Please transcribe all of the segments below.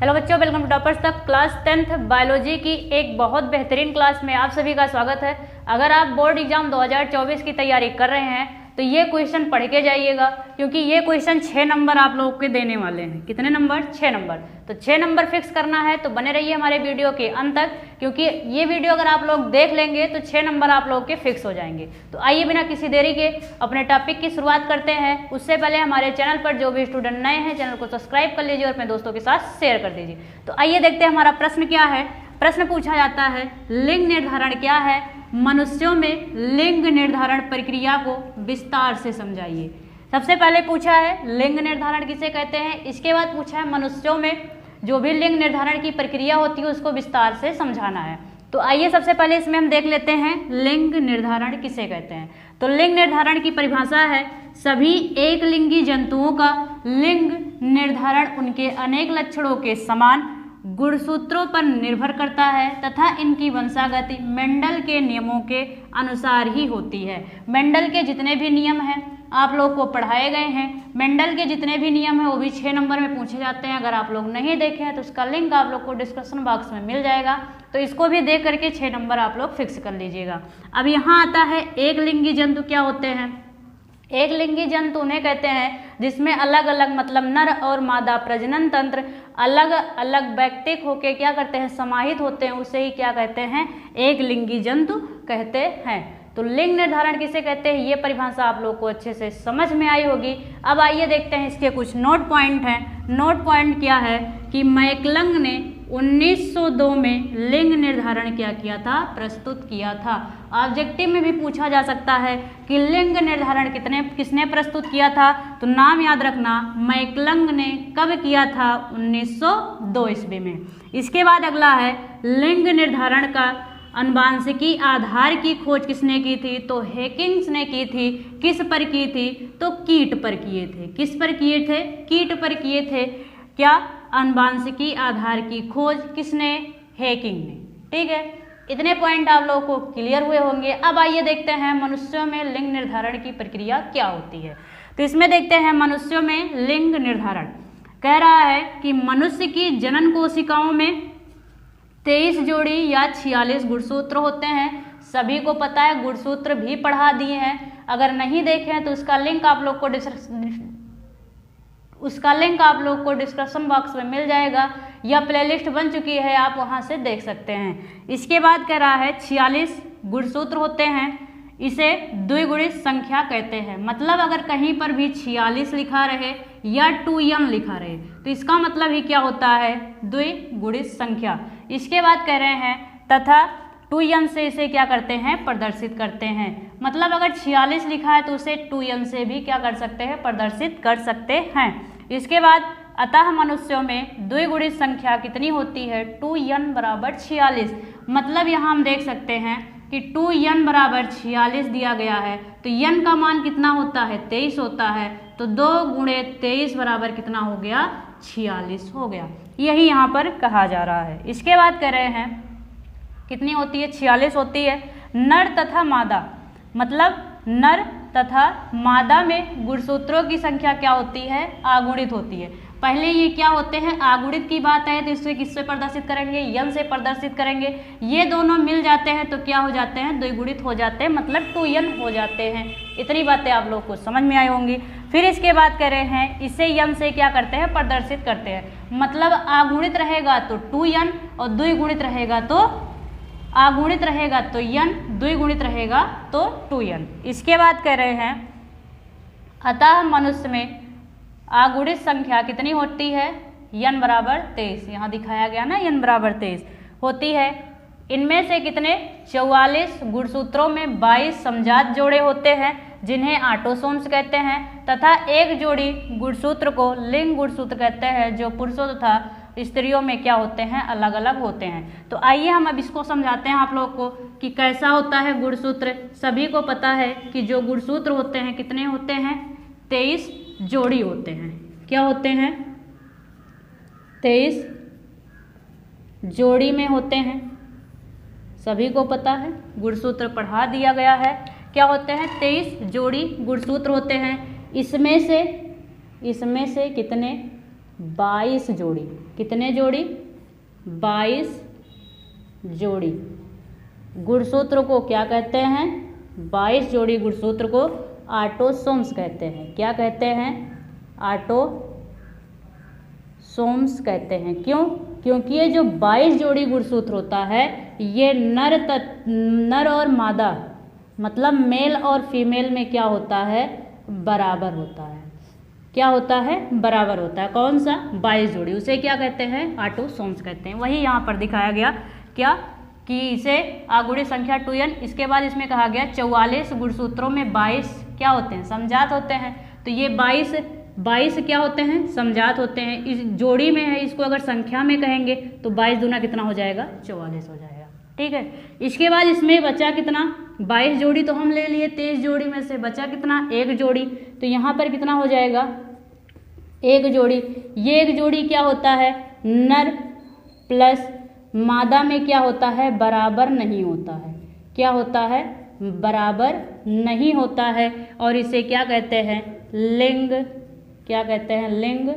Hello बच्चों, welcome to toppers तक। Class 10th biology की एक बहुत बेहतरीन क्लास में आप सभी का स्वागत है। अगर आप बोर्ड एग्जाम 2024 की तैयारी कर रहे हैं तो ये क्वेश्चन पढ़ के जाइएगा, क्योंकि ये क्वेश्चन 6 नंबर आप लोगों के देने वाले हैं। कितने नंबर? 6 नंबर। तो 6 नंबर फिक्स करना है तो बने रहिए हमारे वीडियो के अंत तक, क्योंकि ये वीडियो अगर आप लोग देख लेंगे तो 6 नंबर आप लोगों के फिक्स हो जाएंगे। तो आइए बिना किसी देरी के अपने टॉपिक की शुरुआत करते हैं। उससे पहले हमारे चैनल पर जो भी स्टूडेंट नए हैं, चैनल को सब्सक्राइब कर लीजिए और अपने दोस्तों के साथ शेयर कर दीजिए। तो आइए देखते हैं हमारा प्रश्न क्या है। प्रश्न पूछा जाता है, लिंग निर्धारण क्या है? मनुष्यों में लिंग निर्धारण प्रक्रिया को विस्तार से समझाइए। सबसे पहले पूछा है लिंग निर्धारण किसे कहते हैं, इसके बाद पूछा है मनुष्यों में जो भी लिंग निर्धारण की प्रक्रिया होती है उसको विस्तार से समझाना है। तो आइए सबसे पहले इसमें हम देख लेते हैं लिंग निर्धारण किसे कहते हैं। तो लिंग निर्धारण की परिभाषा है, सभी एक लिंगी जंतुओं का लिंग निर्धारण उनके अनेक लक्षणों के समान गुणसूत्रों पर निर्भर करता है तथा इनकी वंशागति मेंडल के नियमों के अनुसार ही होती है। मेंडल के जितने भी नियम हैं आप लोग को पढ़ाए गए हैं। मेंडल के जितने भी नियम हैं वो भी 6 नंबर में पूछे जाते हैं। अगर आप लोग नहीं देखे हैं तो उसका लिंक आप लोग को डिस्क्रिप्शन बॉक्स में मिल जाएगा, तो इसको भी देख करके 6 नंबर आप लोग फिक्स कर लीजिएगा। अब यहाँ आता है एक लिंगी जंतु क्या होते हैं। एक लिंगी जंतु उन्हें कहते हैं जिसमें अलग अलग मतलब नर और मादा प्रजनन तंत्र अलग अलग व्यक्तिक होके क्या करते हैं, समाहित होते हैं, उसे ही क्या कहते हैं, एक लिंगी जंतु कहते हैं। तो लिंग निर्धारण किसे कहते हैं ये परिभाषा आप लोग को अच्छे से समझ में आई होगी। अब आइए देखते हैं इसके कुछ नोट पॉइंट हैं। नोट पॉइंट क्या है कि मैकलंग ने 1902 में लिंग निर्धारण क्या किया था, प्रस्तुत किया था। ऑब्जेक्टिव में भी पूछा जा सकता है कि लिंग निर्धारण किसने प्रस्तुत किया था, तो नाम याद रखना, मैकलंग ने कब किया था, 1902 ईस्वी में। इसके बाद अगला है लिंग निर्धारण का अनुवांशिकी आधार की खोज किसने की थी, तो हेकिंग्स ने की थी। किस पर की थी, तो कीट पर किए थे। किस पर किए थे, कीट पर किए थे। क्या अनुवांशिकी आधार की खोज किसने, हेकिंग ने। ठीक है, इतने पॉइंट आप लोगों को क्लियर हुए होंगे। अब आइए देखते हैं मनुष्यों में लिंग निर्धारण की प्रक्रिया क्या होती है। तो इसमें देखते हैं मनुष्यों में लिंग निर्धारण कह रहा है कि मनुष्य की जनन कोशिकाओं में 23 जोड़ी या 46 गुणसूत्र होते हैं। सभी को पता है, गुणसूत्र भी पढ़ा दिए हैं। अगर नहीं देखे हैं तो उसका लिंक आप लोग को डिस्क्रिप्शन बॉक्स में मिल जाएगा, या प्लेलिस्ट बन चुकी है, आप वहां से देख सकते हैं। इसके बाद कह रहा है 46 गुणसूत्र होते हैं, इसे द्विगुणित संख्या कहते हैं। मतलब अगर कहीं पर भी 46 लिखा रहे या 2n लिखा रहे तो इसका मतलब ही क्या होता है, द्विगुणित संख्या। इसके बाद कह रहे हैं तथा 2n से इसे क्या करते हैं, प्रदर्शित करते हैं। मतलब अगर 46 लिखा है तो उसे 2n से भी क्या कर सकते हैं, प्रदर्शित कर सकते हैं। इसके बाद अतः मनुष्यों में द्विगुणित संख्या कितनी होती है, 2n बराबर 46। मतलब यहाँ हम देख सकते हैं कि 2n बराबर 46 दिया गया है, तो n का मान कितना होता है, 23 होता है। तो 2 गुणे 23 बराबर कितना हो गया, 46 हो गया। यही यहाँ पर कहा जा रहा है। इसके बाद कह रहे हैं कितनी होती है, 46 होती है। नर तथा मादा, मतलब नर तथा मादा में गुणसूत्रों की संख्या क्या होती है, अगुणित होती है। पहले ये क्या होते हैं, अगुणित की बात है तो इसे किससे प्रदर्शित करेंगे, यन से प्रदर्शित करेंगे। ये दोनों मिल जाते हैं तो क्या हो जाते हैं, द्विगुणित हो जाते हैं, मतलब 2n हो जाते हैं। इतनी बातें आप लोग को समझ में आई होंगी। फिर इसके बाद कह रहे हैं इसे यन से क्या करते हैं, प्रदर्शित करते हैं। मतलब अगुणित रहेगा तो 2n और द्विगुणित रहेगा तो अगुणित रहेगा तो n, द्विगुणित रहेगा तो 2n। इसके बाद कह रहे हैं अतः मनुष्य में अगुणित संख्या कितनी होती है, n बराबर 23। यहाँ दिखाया गया ना, n बराबर 23 होती है। इनमें से कितने, 44 गुणसूत्रों में 22 समजात जोड़े होते हैं जिन्हें ऑटोसोम्स कहते हैं, तथा एक जोड़ी गुणसूत्र को लिंग गुणसूत्र कहते हैं जो पुरुषों तथा स्त्रियों में क्या होते हैं, अलग अलग होते हैं। तो आइए हम अब इसको समझाते हैं आप लोग को कि कैसा होता है गुणसूत्र। सभी को पता है कि जो गुणसूत्र होते हैं कितने होते हैं, 23 जोड़ी होते हैं। क्या होते हैं, 23 जोड़ी में होते हैं। सभी को पता है, गुणसूत्र पढ़ा दिया गया है। क्या होते हैं, 23 जोड़ी गुणसूत्र होते हैं। इसमें से कितने 22 जोड़ी। कितने जोड़ी? 22 जोड़ी। गुणसूत्र को क्या कहते हैं? 22 जोड़ी गुणसूत्र को ऑटोसोम्स कहते हैं। क्या कहते हैं? ऑटोसोम्स कहते हैं। क्यों? क्योंकि ये जो 22 जोड़ी गुणसूत्र होता है ये नर और मादा मतलब मेल और फीमेल में क्या होता है? बराबर होता है। क्या होता है? बराबर होता है। कौन सा? 22 जोड़ी। उसे क्या कहते हैं? ऑटोसोम्स कहते हैं। वही यहाँ पर दिखाया गया क्या कि इसे आगुड़ी संख्या 2n। इसके बाद इसमें कहा गया 44 गुणसूत्रों में 22 क्या होते हैं? समजात होते हैं। तो ये 22 क्या होते हैं? समजात होते हैं। इस जोड़ी में है, इसको अगर संख्या में कहेंगे तो 22 दूना कितना हो जाएगा? 44 हो जाएगा। ठीक है। इसके बाद इसमें बचा कितना? 22 जोड़ी तो हम ले लिए, 23 जोड़ी में से बचा कितना? 1 जोड़ी। तो यहाँ पर कितना हो जाएगा? 1 जोड़ी। ये 1 जोड़ी क्या होता है? नर प्लस मादा में क्या होता है? बराबर नहीं होता है। क्या होता है? बराबर नहीं होता है। और इसे क्या कहते हैं? लिंग। क्या कहते हैं? लिंग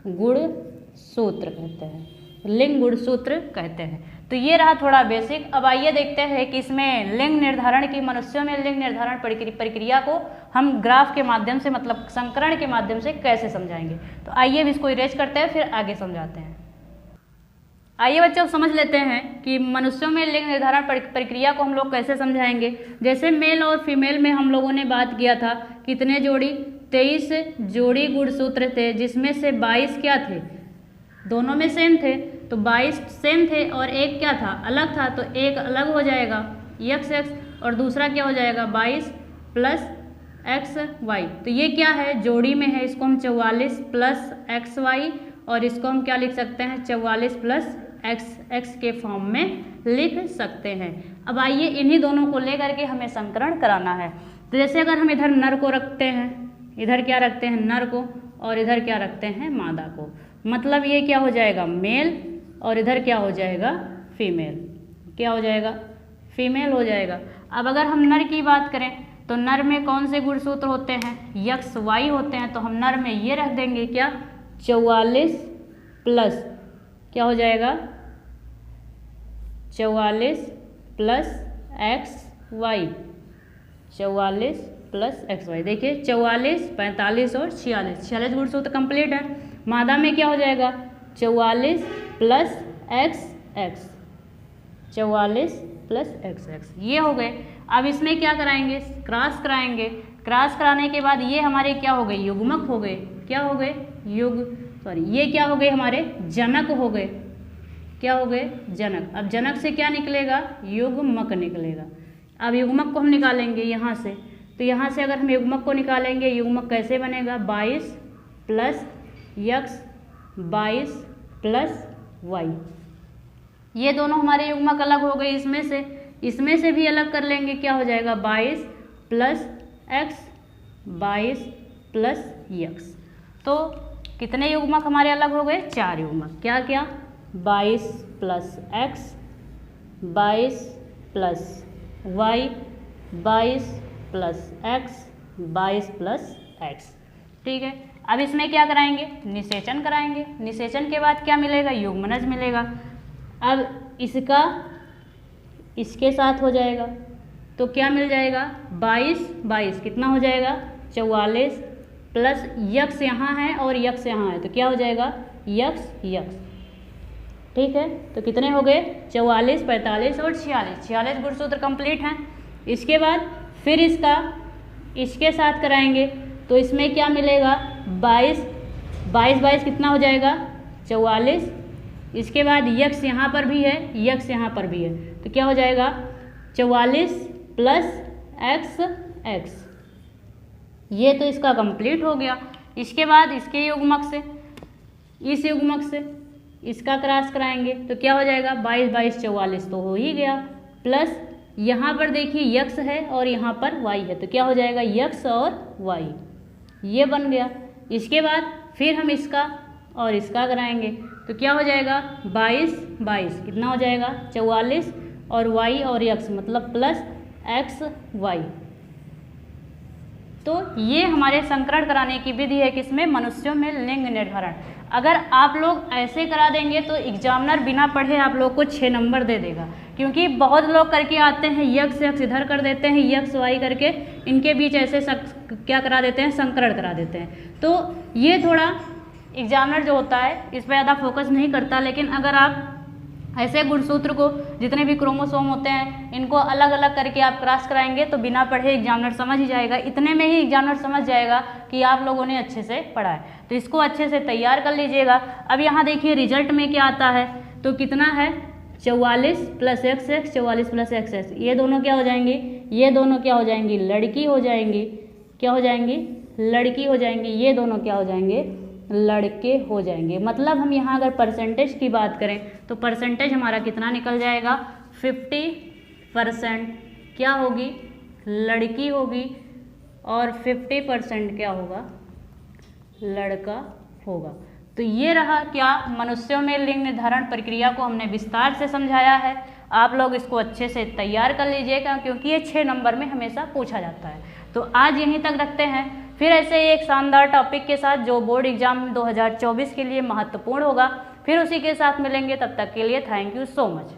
गुणसूत्र कहते हैं। लिंग गुणसूत्र कहते हैं। तो ये रहा थोड़ा बेसिक। अब आइए देखते हैं कि इसमें लिंग निर्धारण की, मनुष्यों में लिंग निर्धारण प्रक्रिया को हम ग्राफ के माध्यम से मतलब संकरण के माध्यम से कैसे समझाएंगे। तो आइए इसको इरेज करते हैं, फिर आगे समझाते हैं। आइए बच्चों समझ लेते हैं कि मनुष्यों में लिंग निर्धारण प्रक्रिया को हम लोग कैसे समझाएंगे। जैसे मेल और फीमेल में हम लोगों ने बात किया था, कितने जोड़ी? 23 जोड़ी गुणसूत्र थे, जिसमें से 22 क्या थे? दोनों में सेम थे। तो 22 सेम थे और एक क्या था? अलग था। तो एक अलग हो जाएगा x और दूसरा क्या हो जाएगा? 22 प्लस xy। तो ये क्या है? जोड़ी में है, इसको हम 44 प्लस xy और इसको हम क्या लिख सकते हैं? 44 प्लस x के फॉर्म में लिख सकते हैं। अब आइए इन्हीं दोनों को लेकर के हमें संकरण कराना है। तो जैसे अगर हम इधर नर को रखते हैं, इधर क्या रखते हैं? नर को, और इधर क्या रखते हैं? मादा को। मतलब ये क्या हो जाएगा? मेल, और इधर क्या हो जाएगा? फीमेल। क्या हो जाएगा? फीमेल हो जाएगा। अब अगर हम नर की बात करें तो नर में कौन से गुणसूत्र होते हैं? x y होते हैं। तो हम नर में ये रख देंगे क्या? 44 प्लस क्या हो जाएगा? 44 प्लस xy। 44 plus xy। देखिए 44, 45 और 46 गुणसूत्र कंप्लीट है। मादा में क्या हो जाएगा? 44 प्लस xx। 44 प्लस xx ये हो गए। अब इसमें क्या कराएंगे? क्रॉस कराएंगे। क्रॉस कराने के बाद ये हमारे क्या हो गए? युग्मक हो गए। क्या हो गए? ये क्या हो गए? हमारे जनक हो गए। क्या हो गए? जनक। अब जनक से क्या निकलेगा? युग्मक निकलेगा। अब युग्मक को हम निकालेंगे यहाँ से। तो यहाँ से अगर हम युग्मक को निकालेंगे, युग्मक कैसे बनेगा? 22 प्लस x 22 प्लस y। ये दोनों हमारे युग्मक अलग हो गए। इसमें से भी अलग कर लेंगे। क्या हो जाएगा? 22 प्लस x 22 प्लस x। तो कितने युग्मक हमारे अलग हो गए? 4 युग्मक। क्या क्या? 22 plus x 22 plus y 22 plus x 22 plus x। ठीक है। अब इसमें क्या कराएंगे? निषेचन कराएंगे। निषेचन के बाद क्या मिलेगा? युग्मनज मिलेगा। अब इसका इसके साथ हो जाएगा तो क्या मिल जाएगा? 22 कितना हो जाएगा? 44 प्लस x यहाँ है और x यहाँ है। तो क्या हो जाएगा? x। ठीक है। तो कितने हो गए? 44, 45 और 46 गुणसूत्र कंप्लीट हैं। इसके बाद फिर इसके साथ कराएंगे तो इसमें क्या मिलेगा? 22 कितना हो जाएगा? 44। इसके बाद x यहाँ पर भी है, x यहाँ पर भी है। तो क्या हो जाएगा? 44 प्लस x। ये तो इसका कंप्लीट हो गया। इसके बाद इसके युग्मक से इस युग्मक से इसका क्रॉस कराएंगे तो क्या हो जाएगा? 22 44 तो हो ही गया। प्लस यहाँ पर देखिए x है और यहाँ पर y है। तो क्या हो जाएगा? x और y। ये बन गया। इसके बाद फिर हम इसका और इसका कराएंगे तो क्या हो जाएगा? 22 कितना हो जाएगा? 44 और y और x मतलब प्लस xy। तो ये हमारे संकरण कराने की विधि है किसमें? मनुष्यों में लिंग निर्धारण। अगर आप लोग ऐसे करा देंगे तो एग्जामिनर बिना पढ़े आप लोग को 6 नंबर दे देगा, क्योंकि बहुत लोग करके आते हैं यक्स यक्स इधर कर देते हैं, यक्स वाई करके इनके बीच ऐसे क्या करा देते हैं, संकरण करा देते हैं। तो ये थोड़ा एग्जामिनर जो होता है इस पर ज़्यादा फोकस नहीं करता, लेकिन अगर आप ऐसे गुणसूत्र को जितने भी क्रोमोसोम होते हैं इनको अलग अलग करके आप क्रॉस कराएंगे तो बिना पढ़े एग्जामिनर समझ ही जाएगा, इतने में ही एग्जामिनर समझ जाएगा कि आप लोगों ने अच्छे से पढ़ा है। तो इसको अच्छे से तैयार कर लीजिएगा। अब यहाँ देखिए रिजल्ट में क्या आता है, तो कितना है 44 + XX, 44 + XX, ये दोनों क्या हो जाएंगे, ये दोनों क्या हो जाएंगी, लड़की हो जाएंगी, क्या हो जाएंगी, लड़की हो जाएंगी, ये दोनों क्या हो जाएंगे, लड़के हो जाएंगे। मतलब हम यहाँ अगर परसेंटेज की बात करें तो परसेंटेज हमारा कितना निकल जाएगा, 50% क्या होगी, लड़की होगी और 50% क्या होगा, लड़का होगा। तो ये रहा क्या मनुष्यों में लिंग निर्धारण प्रक्रिया को हमने विस्तार से समझाया है। आप लोग इसको अच्छे से तैयार कर लीजिएगा, क्योंकि ये 6 नंबर में हमेशा पूछा जाता है। तो आज यहीं तक रखते हैं, फिर ऐसे ही एक शानदार टॉपिक के साथ जो बोर्ड एग्जाम 2024 के लिए महत्वपूर्ण होगा, फिर उसी के साथ मिलेंगे। तब तक के लिए थैंक यू सो मच।